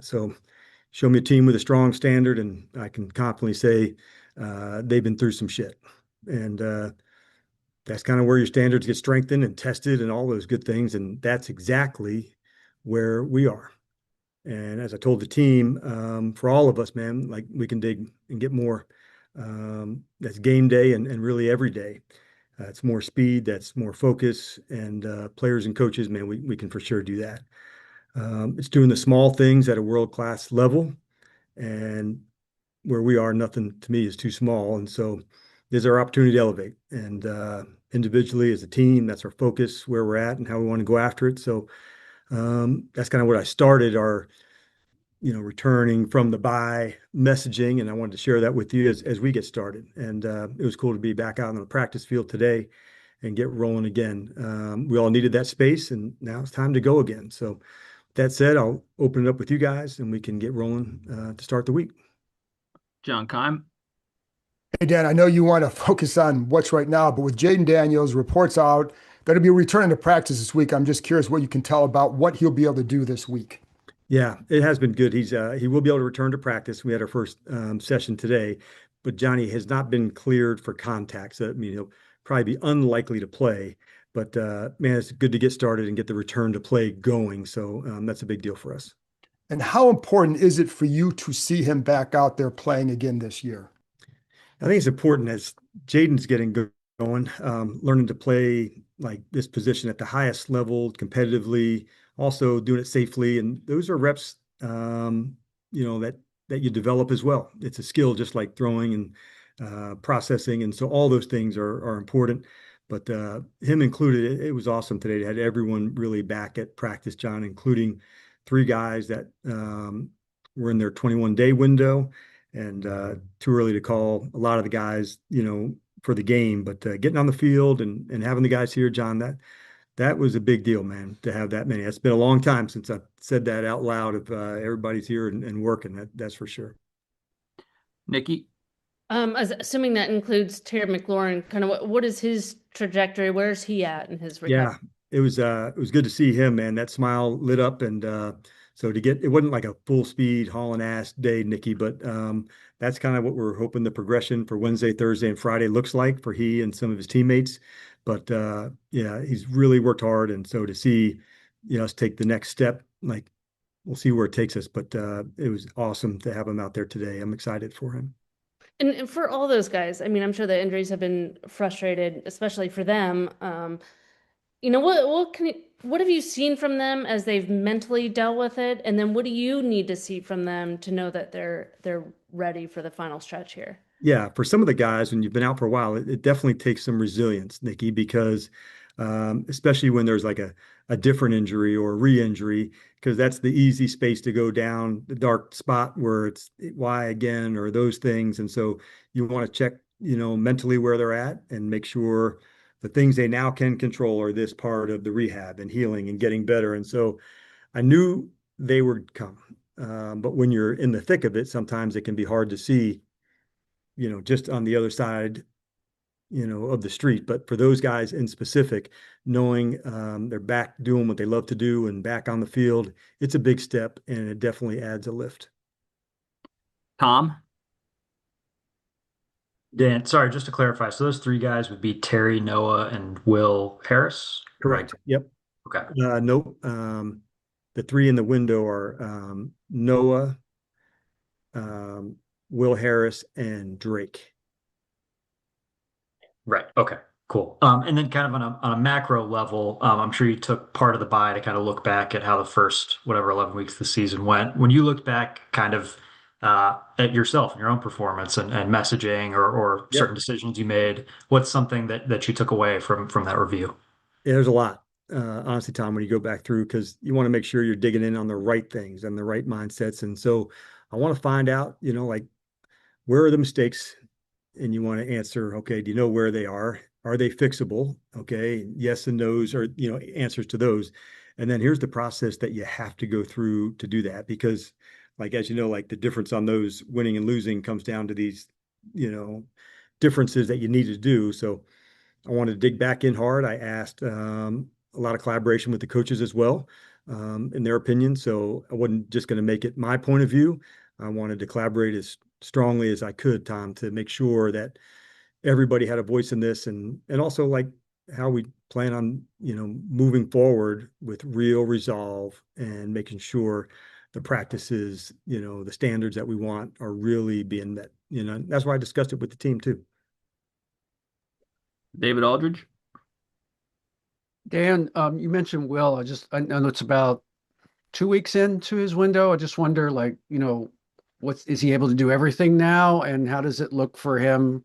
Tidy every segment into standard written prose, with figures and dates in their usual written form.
So show me a team with a strong standard, and I can confidently say they've been through some shit. And that's kind of where your standards get strengthened and tested and all those good things. And that's exactly where we are. And as I told the team, for all of us, man, like we can dig and get more. That's game day and really every day. It's more speed, that's more focus, and players and coaches, man, we can for sure do that. It's doing the small things at a world-class level, and where we are, nothing to me is too small. And so there's our opportunity to elevate. And individually as a team, that's our focus, where we're at and how we want to go after it. So that's kind of what I started our, returning from the bye messaging. And I wanted to share that with you as we get started. And it was cool to be back out on the practice field today and get rolling again. We all needed that space, and now it's time to go again. So that said, I'll open it up with you guys and we can get rolling to start the week. John Keim. Hey, Dan, I know you want to focus on what's right now, but with Jaden Daniels, reports out that he'll be returning to practice this week. I'm just curious what you can tell about what he'll be able to do this week. Yeah, it has been good. He will be able to return to practice. We had our first session today, but Johnny has not been cleared for contact. So, I mean, he'll probably be unlikely to play. But man, it's good to get started and get the return to play going. So that's a big deal for us. And how important is it for you to see him back out there playing again this year? I think it's important as Jaden's getting going, learning to play like this position at the highest level competitively, also doing it safely. And those are reps, that you develop as well. It's a skill just like throwing and processing. And so all those things are important. But him included, it was awesome today. They had everyone really back at practice, John, including three guys that were in their 21-day window, and too early to call a lot of the guys, for the game. But getting on the field and having the guys here, John, that was a big deal, man, to have that many. It's been a long time since I've said that out loud of everybody's here and working. That's for sure. Nikki. Assuming that includes Terry McLaurin, kind of what is his trajectory? Where's he at in his recovery? Yeah, it was good to see him, man. That smile lit up, and so to get it wasn't like a full speed hauling ass day, Nikki, but that's kind of what we're hoping the progression for Wednesday, Thursday, and Friday looks like for he and some of his teammates. But yeah, he's really worked hard, and so to see us take the next step, like we'll see where it takes us. But it was awesome to have him out there today. I'm excited for him. And for all those guys, I mean, I'm sure the injuries have been frustrated, especially for them. What have you seen from them as they've mentally dealt with it? And then what do you need to see from them to know that they're ready for the final stretch here? Yeah, for some of the guys, when you've been out for a while, it definitely takes some resilience, Nikki, because especially when there's like a different injury or a re-injury, because that's the easy space to go down the dark spot where it's why again or those things. And so you want to check, mentally where they're at and make sure the things they now can control are this part of the rehab and healing and getting better. And so I knew they would come. But when you're in the thick of it, sometimes it can be hard to see just on the other side, of the street. But for those guys in specific, knowing they're back doing what they love to do and back on the field, it's a big step and it definitely adds a lift. Tom. Dan, sorry, just to clarify, so those three guys would be Terry, Noah, and Will Harris, right? Correct. Yep. Okay. Nope. The three in the window are Noah, Will Harris, and Drake. Right. Okay. Cool. And then kind of on a macro level, I'm sure you took part of the bye to kind of look back at how the first whatever 11 weeks of the season went. When you looked back kind of at yourself and your own performance and messaging or Yep. certain decisions you made, what's something that you took away from that review? Yeah, there's a lot, honestly, Tom, when you go back through, because you want to make sure you're digging in on the right things and the right mindsets. And so I want to find out, like where are the mistakes? And you want to answer, okay, do you know where they are? Are they fixable? Okay, yes and no's are, answers to those. And then here's the process that you have to go through to do that. Because like, as you know, like the difference on those winning and losing comes down to these, differences that you need to do. So I wanted to dig back in hard. I asked a lot of collaboration with the coaches as well. in their opinion. So I wasn't just going to make it my point of view. I wanted to collaborate as strongly as I could, Tom, to make sure that everybody had a voice in this, and also like how we plan on, moving forward with real resolve and making sure the practices, the standards that we want are really being met. That's why I discussed it with the team too. David Aldridge. Dan, you mentioned Will. I know it's about 2 weeks into his window. I just wonder, like, is he able to do everything now? And how does it look for him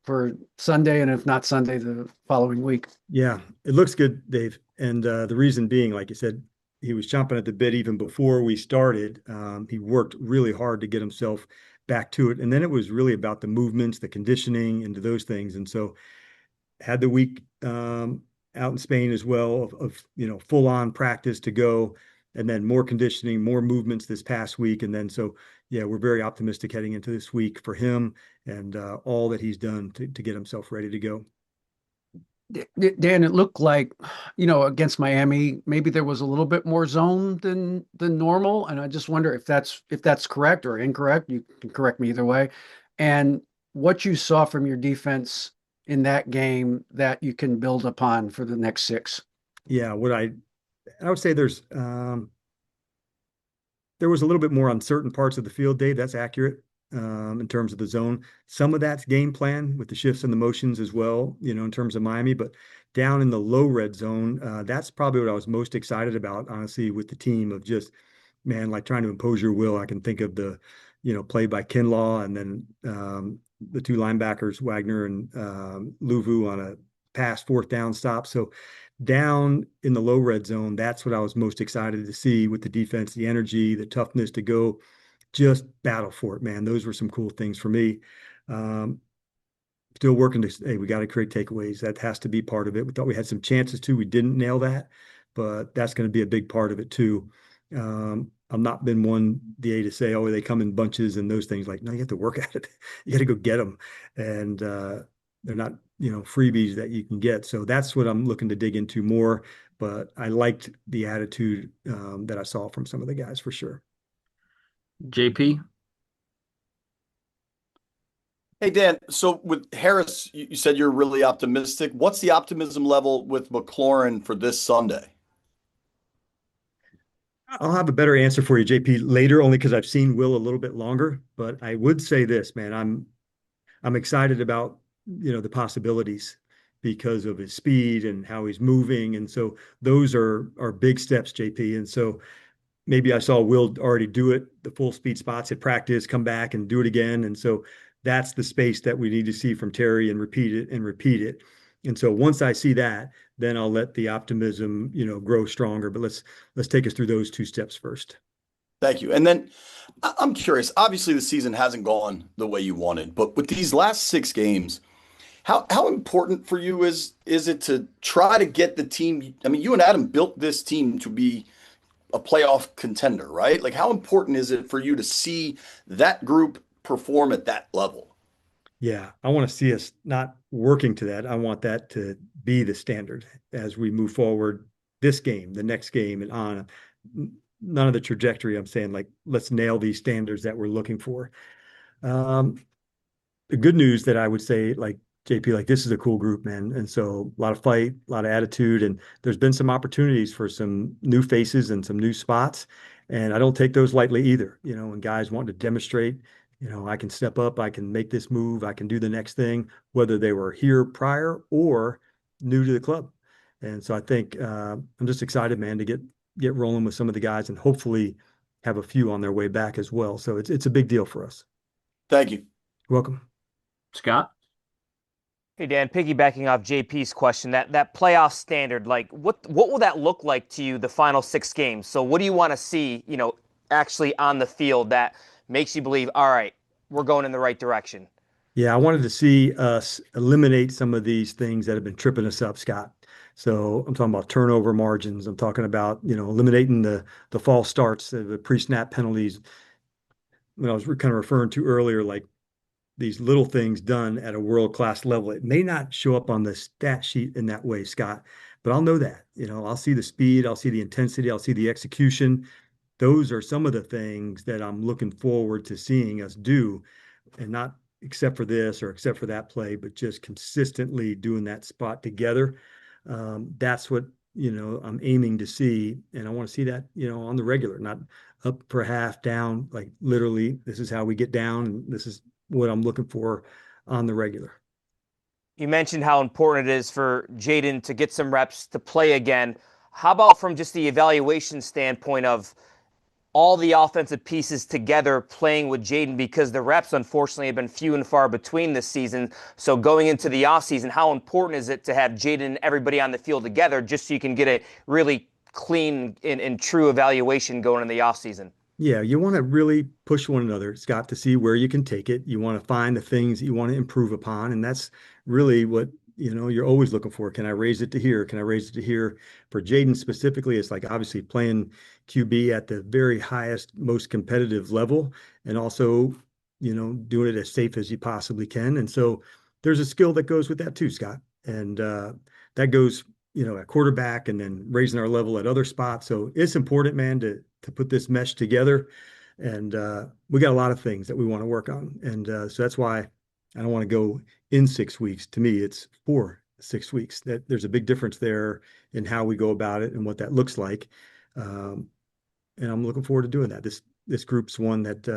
for Sunday? And if not Sunday, the following week? Yeah, it looks good, Dave. And the reason being, like you said, he was chomping at the bit even before we started. He worked really hard to get himself back to it. And then it was really about the movements, the conditioning, and those things. And so had the week out in Spain as well of full on practice to go, and then more conditioning, more movements this past week. And then so, yeah, we're very optimistic heading into this week for him and all that he's done to get himself ready to go. Dan, it looked like, against Miami, maybe there was a little bit more zone than normal. And I just wonder if that's correct or incorrect. You can correct me either way. And what you saw from your defense in that game that you can build upon for the next 6. Yeah, I would say there was a little bit more on certain parts of the field, Dave. That's accurate in terms of the zone. Some of that's game plan with the shifts and the motions as well, in terms of Miami. But down in the low red zone, that's probably what I was most excited about, honestly, with the team of just, man, like trying to impose your will. I can think of the, play by Kinlaw, and then the 2 linebackers, Wagner and Luvu, on a pass 4th down stop. So down in the low red zone, that's what I was most excited to see with the defense, the energy, the toughness to go just battle for it, man. Those were some cool things for me. Still working hey, we got to create takeaways. That has to be part of it. We thought we had some chances too. We didn't nail that, but that's going to be a big part of it too. I've not been one DA to say, oh, they come in bunches and those things. Like, no, you have to work at it. You got to go get them. And they're not, freebies that you can get. So that's what I'm looking to dig into more. But I liked the attitude that I saw from some of the guys for sure. JP. Hey, Dan, so with Harris, you said you're really optimistic. What's the optimism level with McLaurin for this Sunday? I'll have a better answer for you, JP, later, only because I've seen Will a little bit longer. But I would say this, man, I'm excited about, the possibilities because of his speed and how he's moving. And so those are big steps, JP. And so maybe I saw Will already do it, the full speed spots at practice, come back and do it again. And so that's the space that we need to see from Terry, and repeat it and repeat it. And so once I see that, then I'll let the optimism, grow stronger. But let's take us through those 2 steps first. Thank you. And then I'm curious, obviously the season hasn't gone the way you wanted, but with these last 6 games, how important for you is it to try to get the team? I mean, you and Adam built this team to be a playoff contender, right? Like, how important is it for you to see that group perform at that level? Yeah, I want to see us not working to that. I want that to be the standard as we move forward this game, the next game, and on. None of the trajectory. I'm saying, like, let's nail these standards that we're looking for. The good news that I would say, like, JP, like, this is a cool group, man. And so a lot of fight, a lot of attitude, and there's been some opportunities for some new faces and some new spots. And I don't take those lightly either, when guys want to demonstrate, I can step up, I can make this move, I can do the next thing, whether they were here prior or new to the club. And so I think I'm just excited, man, to get rolling with some of the guys and hopefully have a few on their way back as well. So it's a big deal for us. Thank you. You're welcome. Scott. Hey, Dan, piggybacking off JP's question, that playoff standard, like what will that look like to you the final 6 games? So what do you want to see, actually on the field that makes you believe, all right, we're going in the right direction? Yeah, I wanted to see us eliminate some of these things that have been tripping us up, Scott. So I'm talking about turnover margins. I'm talking about, eliminating the false starts, the pre-snap penalties. When I was kind of referring to earlier, like these little things done at a world-class level. It may not show up on the stat sheet in that way, Scott, but I'll know that, I'll see the speed, I'll see the intensity, I'll see the execution. Those are some of the things that I'm looking forward to seeing us do, and not except for this or except for that play, but just consistently doing that spot together. That's what, I'm aiming to see. And I want to see that, on the regular, not up per half, down, like literally, this is how we get down. And this is what I'm looking for on the regular. You mentioned how important it is for Jaden to get some reps to play again. How about from just the evaluation standpoint of all the offensive pieces together playing with Jaden, because the reps unfortunately have been few and far between this season. So going into the offseason, how important is it to have Jaden and everybody on the field together just so you can get a really clean and true evaluation going in the offseason? Yeah, you want to really push one another, Scott, to see where you can take it. You want to find the things that you want to improve upon. And that's really what, you're always looking for. Can I raise it to here? Can I raise it to here? For Jaden specifically, it's like obviously playing QB at the very highest, most competitive level, and also, doing it as safe as you possibly can. And so there's a skill that goes with that too, Scott. And that goes, at quarterback and then raising our level at other spots. So it's important, man, to put this mesh together. And we got a lot of things that we want to work on. And so that's why I don't want to go in 6 weeks. To me, it's 4 6 weeks. That there's a big difference there in how we go about it and what that looks like. And I'm looking forward to doing that. This group's one that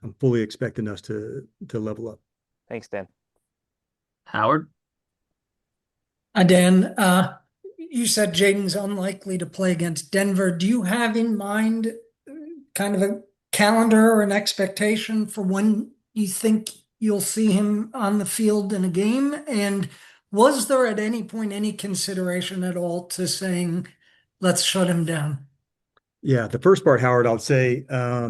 I'm fully expecting us to level up. Thanks, Dan. Howard? Dan, you said Jaden's unlikely to play against Denver. Do you have in mind kind of a calendar or an expectation for when you think you'll see him on the field in a game? And was there at any point any consideration at all to saying, let's shut him down? Yeah, the first part, Howard, I'll say I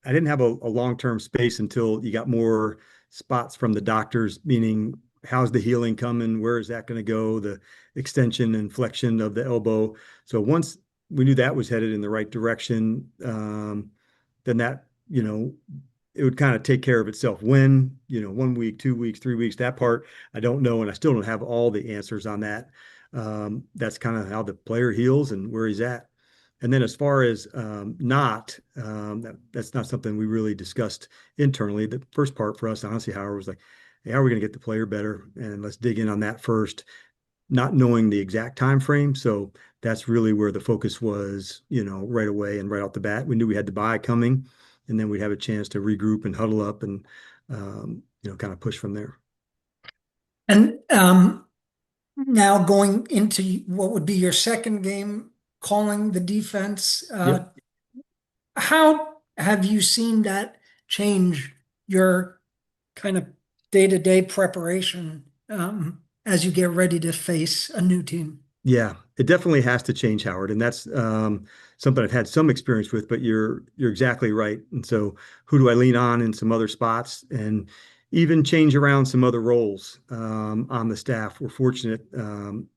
didn't have a long-term space until you got more spots from the doctors, meaning how's the healing coming? Where is that going to go? The extension and flexion of the elbow. So once we knew that was headed in the right direction, then that, it would kind of take care of itself. When, 1 week, 2 weeks, 3 weeks, that part, I don't know. And I still don't have all the answers on that. That's kind of how the player heals and where he's at. And then as far as that's not something we really discussed internally. The first part for us, honestly, Howard, was like, hey, how are we going to get the player better? And let's dig in on that first, not knowing the exact time frame. So that's really where the focus was, right away and right off the bat. We knew we had the bye coming, and then we'd have a chance to regroup and huddle up and, kind of push from there. And now going into what would be your second game, calling the defense, Yep. how have you seen that change your kind of day-to-day preparation as you get ready to face a new team? Yeah, it definitely has to change, Howard, and that's something I've had some experience with. But you're exactly right. And so, who do I lean on in some other spots, and even change around some other roles on the staff? We're fortunate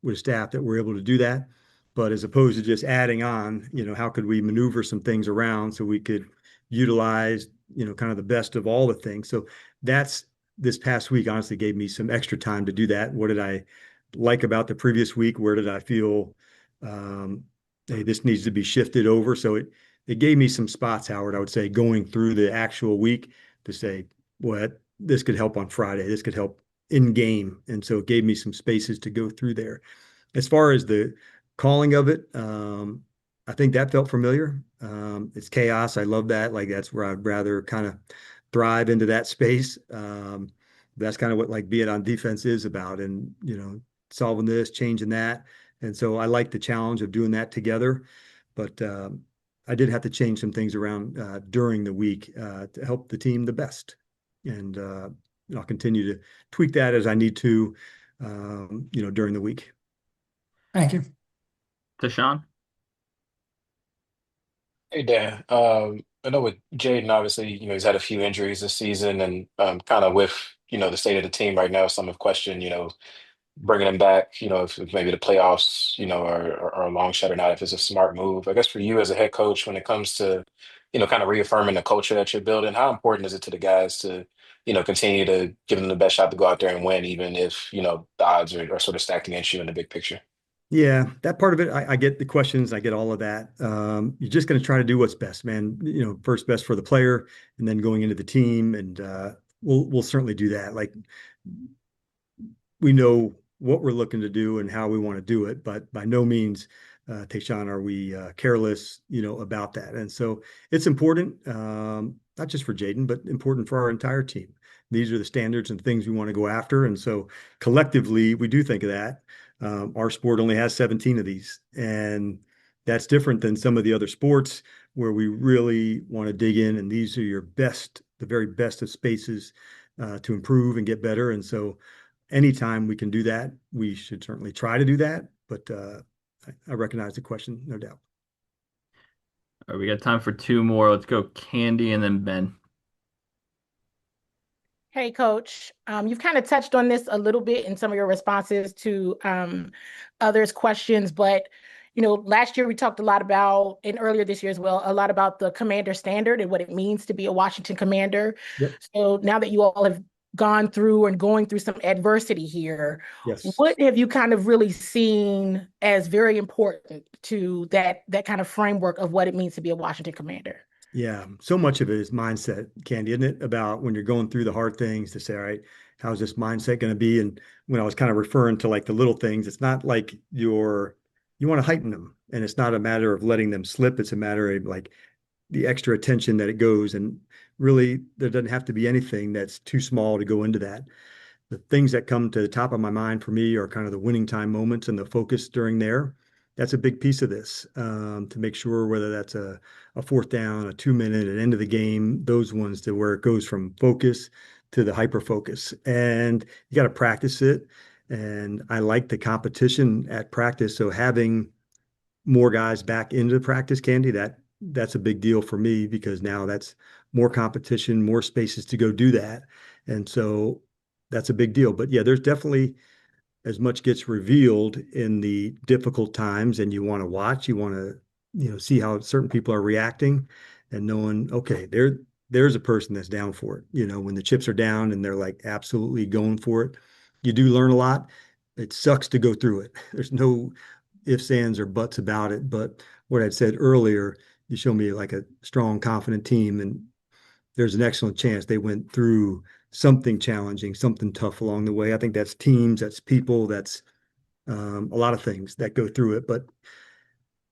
with staff that we're able to do that. But as opposed to just adding on, how could we maneuver some things around so we could utilize, kind of the best of all the things? So that's this past week honestly gave me some extra time to do that. What did I like about the previous week? Where did I feel, hey, this needs to be shifted over? So it gave me some spots, Howard, I would say, going through the actual week to say, what, this could help on Friday. This could help in game. And so it gave me some spaces to go through there. As far as the calling of it, I think that felt familiar. It's chaos. I love that. Like that's where I'd rather kind of thrive into that space. That's kind of what like being on defense is about, and solving this, changing that. And so I like the challenge of doing that together. But I did have to change some things around during the week to help the team the best. And I'll continue to tweak that as I need to, during the week. Thank you. Deshaun? Hey Dan, I know with Jaden, obviously, he's had a few injuries this season, and kind of with the state of the team right now, some have questioned, bringing him back, if maybe the playoffs, are a long shot or not, if it's a smart move. I guess for you as a head coach, when it comes to, kind of reaffirming the culture that you're building, how important is it to the guys to, continue to give them the best shot to go out there and win, even if, the odds are sort of stacked against you in the big picture? Yeah, that part of it, I get the questions, I get all of that. You're just going to try to do what's best, man. First best for the player, and then going into the team, and we'll certainly do that. Like we know what we're looking to do and how we want to do it, but by no means, Tayshaun, are we careless, about that. And so it's important, not just for Jaden, but important for our entire team. These are the standards and things we want to go after. And so collectively, we do think of that. Our sport only has 17 of these, and that's different than some of the other sports where we really want to dig in. And these are your best, the very best of spaces to improve and get better. And so anytime we can do that, we should certainly try to do that. But I recognize the question, no doubt. All right, we got time for two more. Let's go Candy and then Ben. Hey, Coach. You've kind of touched on this a little bit in some of your responses to others' questions, but last year we talked a lot about, and earlier this year as well, a lot about the commander standard and what it means to be a Washington Commander. Yep. So now that you all have gone through and going through some adversity here, Yes. what have you kind of really seen as very important to that kind of framework of what it means to be a Washington Commander? Yeah, so much of it is mindset, Candy, isn't it? About when you're going through the hard things to say, all right, how's this mindset going to be? And when I was kind of referring to like the little things, it's not like you want to heighten them. And it's not a matter of letting them slip. It's a matter of like the extra attention that it goes. And really, there doesn't have to be anything that's too small to go into that. The things that come to the top of my mind for me are kind of the winning time moments and the focus during there. That's a big piece of this, to make sure whether that's a fourth down, a 2 minute, an end of the game, those ones to where it goes from focus to the hyper focus. And you got to practice it. And I like the competition at practice. So having more guys back into practice, Candy, that's a big deal for me because now that's more competition, more spaces to go do that. And so that's a big deal. But yeah, there's definitely as much gets revealed in the difficult times, and you want to watch, you want to, see how certain people are reacting and knowing, okay, there's a person that's down for it. When the chips are down and they're like absolutely going for it, you do learn a lot. It sucks to go through it. There's no ifs, ands, or buts about it. But what I'd said earlier, you show me like a strong, confident team, and there's an excellent chance they went through something challenging, something tough along the way. I think that's teams, that's people, that's a lot of things that go through it. But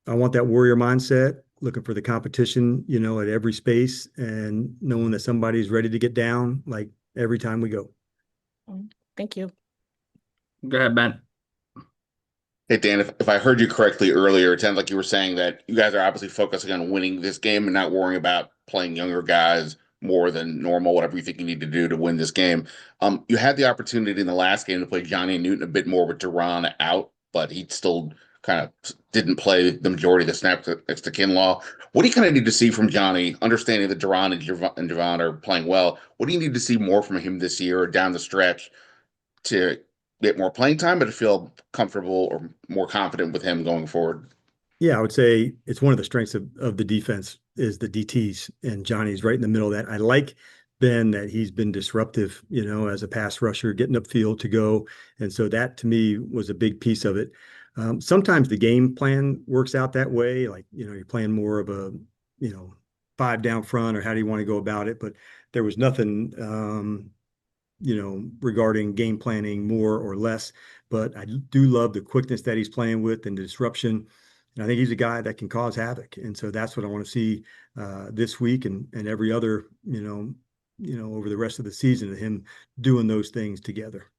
I want that warrior mindset, looking for the competition, at every space and knowing that somebody's ready to get down like every time we go. Thank you. Go ahead, Ben. Hey, Dan, if I heard you correctly earlier, it sounds like you were saying that you guys are obviously focusing on winning this game and not worrying about playing younger guys more than normal, whatever you think you need to do to win this game. You had the opportunity in the last game to play Johnny Newton a bit more with Duran out, but he still kind of didn't play the majority of the snaps next to Kinlaw. What do you kind of need to see from Johnny, understanding that Duran and Javon are playing well? What do you need to see more from him this year or down the stretch to get more playing time, but to feel comfortable or more confident with him going forward? Yeah, I would say it's one of the strengths of the defense is the DTs, and Johnny's right in the middle of that. I like Ben that he's been disruptive, as a pass rusher, getting upfield to go. And so that to me was a big piece of it. Sometimes the game plan works out that way. Like, you're playing more of a, 5 down front, or how do you want to go about it? But there was nothing, regarding game planning more or less. But I do love the quickness that he's playing with and the disruption. And I think he's a guy that can cause havoc. And so that's what I want to see this week and every other, over the rest of the season, of him doing those things together.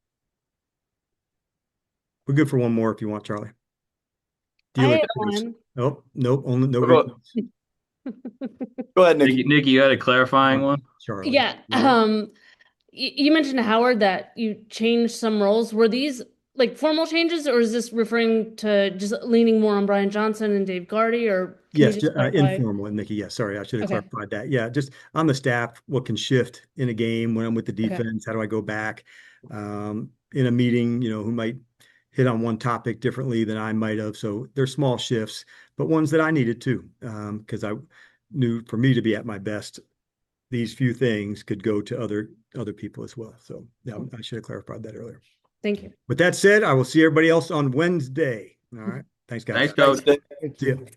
We're good for one more if you want, Charlie. I had one. Oh, nope. Only no. Go ahead, Nikki. Nikki, you had a clarifying one? Charlie. Yeah. You mentioned, Howard, that you changed some roles. Were these like formal changes, or is this referring to just leaning more on Brian Johnson and Dave Gardy, or yes, informal, Nikki. Yeah, sorry, I should have Okay. clarified that. Yeah, just on the staff, what can shift in a game when I'm with the defense? How do I go back in a meeting? Who might hit on one topic differently than I might have. So there's small shifts, but ones that I needed too, because I knew for me to be at my best, these few things could go to other people as well. So yeah, I should have clarified that earlier. Thank you. With that said, I will see everybody else on Wednesday. All right. Thanks, guys. Thanks, Thanks, Coach. Dave. Thank See ya. you.